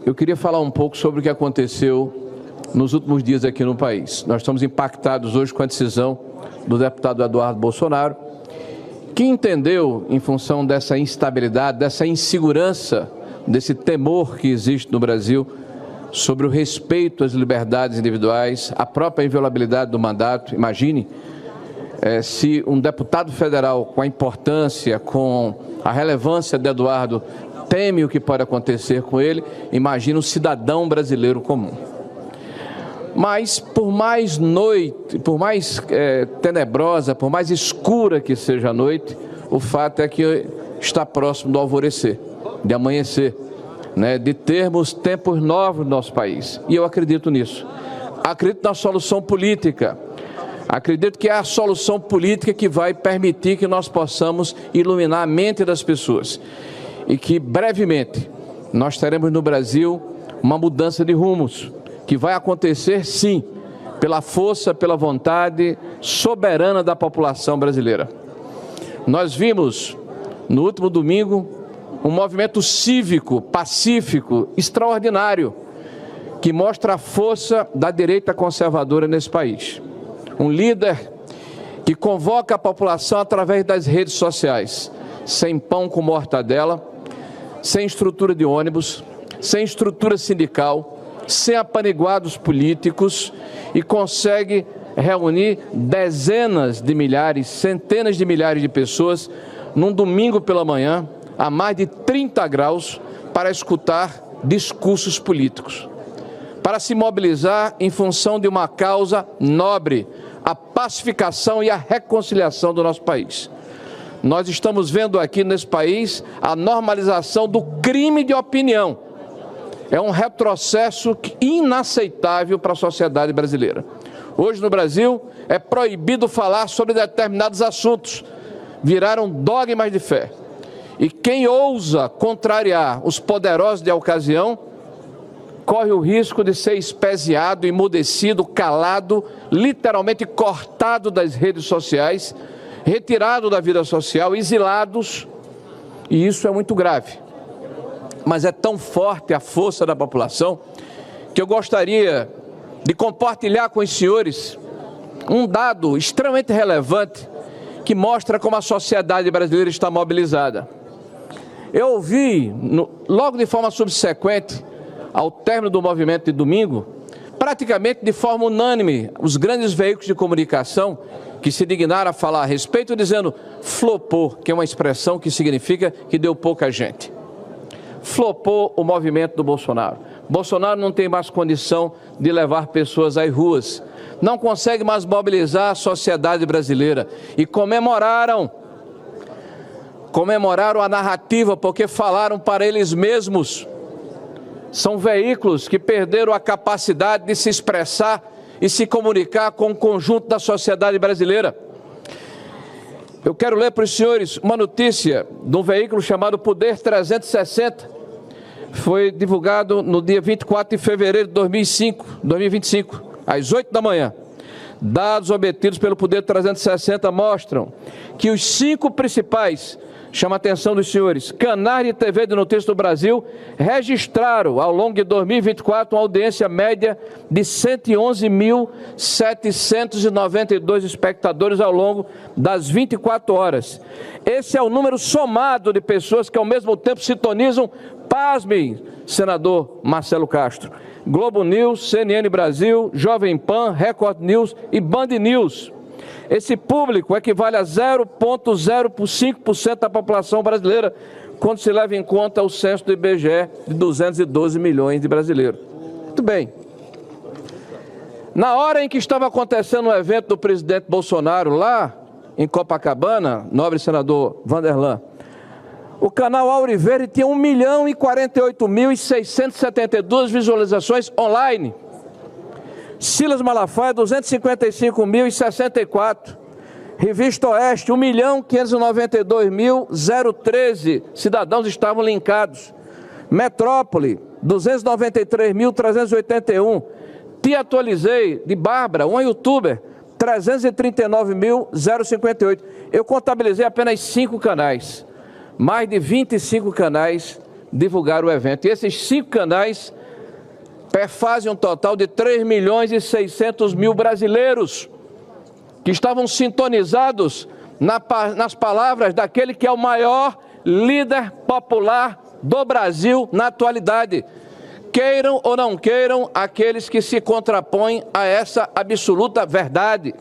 eu queria falar um pouco sobre o que aconteceu nos últimos dias aqui no país. Nós estamos impactados hoje com a decisão do deputado Eduardo Bolsonaro, que entendeu, em função dessa instabilidade, dessa insegurança, desse temor que existe no Brasil sobre o respeito às liberdades individuais, a própria inviolabilidade do mandato. Imagine se um deputado federal com a importância, com a relevância de Eduardo, teme o que pode acontecer com ele, imagina um cidadão brasileiro comum. Mas por mais noite, por mais tenebrosa, por mais escura que seja a noite, o fato é que está próximo do alvorecer, de amanhecer, de termos tempos novos no nosso país. E eu acredito nisso. Acredito na solução política. Acredito que é a solução política que vai permitir que nós possamos iluminar a mente das pessoas. E que brevemente nós teremos no Brasil uma mudança de rumos, que vai acontecer sim, pela força, pela vontade soberana da população brasileira. Nós vimos no último domingo um movimento cívico, pacífico, extraordinário, que mostra a força da direita conservadora nesse país. Um líder que convoca a população através das redes sociais, sem pão com mortadela, sem estrutura de ônibus, sem estrutura sindical, sem apaniguados políticos, e consegue reunir dezenas de milhares, centenas de milhares de pessoas num domingo pela manhã, a mais de 30 graus, para escutar discursos políticos, para se mobilizar em função de uma causa nobre, a pacificação e a reconciliação do nosso país. Nós estamos vendo aqui nesse país a normalização do crime de opinião. É um retrocesso inaceitável para a sociedade brasileira. Hoje no Brasil é proibido falar sobre determinados assuntos, viraram dogmas de fé. E quem ousa contrariar os poderosos de ocasião corre o risco de ser espesiado, emudecido, calado, literalmente cortado das redes sociais, retirado da vida social, exilados, e isso é muito grave. Mas é tão forte a força da população que eu gostaria de compartilhar com os senhores um dado extremamente relevante que mostra como a sociedade brasileira está mobilizada. Eu ouvi, logo de forma subsequente ao término do movimento de domingo, praticamente de forma unânime, os grandes veículos de comunicação que se dignaram a falar a respeito, dizendo flopou, que é uma expressão que significa que deu pouca gente. Flopou o movimento do Bolsonaro. Bolsonaro não tem mais condição de levar pessoas às ruas, não consegue mais mobilizar a sociedade brasileira. E comemoraram a narrativa, porque falaram para eles mesmos. São veículos que perderam a capacidade de se expressar e se comunicar com o conjunto da sociedade brasileira. Eu quero ler para os senhores uma notícia de um veículo chamado Poder 360. Foi divulgado no dia 24 de fevereiro de 2025, às 8 da manhã. Dados obtidos pelo Poder 360 mostram que os 5 principais, chama a atenção dos senhores, canais de TV de notícias do Brasil registraram, ao longo de 2024, uma audiência média de 111.792 espectadores ao longo das 24 horas. Esse é o número somado de pessoas que, ao mesmo tempo, sintonizam, pasmem, senador Marcelo Castro, Globo News, CNN Brasil, Jovem Pan, Record News e Band News. Esse público equivale a 0,05% da população brasileira, quando se leva em conta o censo do IBGE de 212 milhões de brasileiros. Muito bem. Na hora em que estava acontecendo o evento do presidente Bolsonaro lá em Copacabana, nobre senador Vanderlan, o canal Auriverde tinha 1.048.672 visualizações online. Silas Malafaia, 255.064. Revista Oeste, 1.592.013 cidadãos estavam linkados. Metrópole, 293.381. Te Atualizei, de Bárbara, uma youtuber, 339.058. Eu contabilizei apenas 5 canais. Mais de 25 canais divulgar o evento. E esses 5 canais perfazem um total de 3.600.000 brasileiros que estavam sintonizados nas palavras daquele que é o maior líder popular do Brasil na atualidade. Queiram ou não queiram aqueles que se contrapõem a essa absoluta verdade.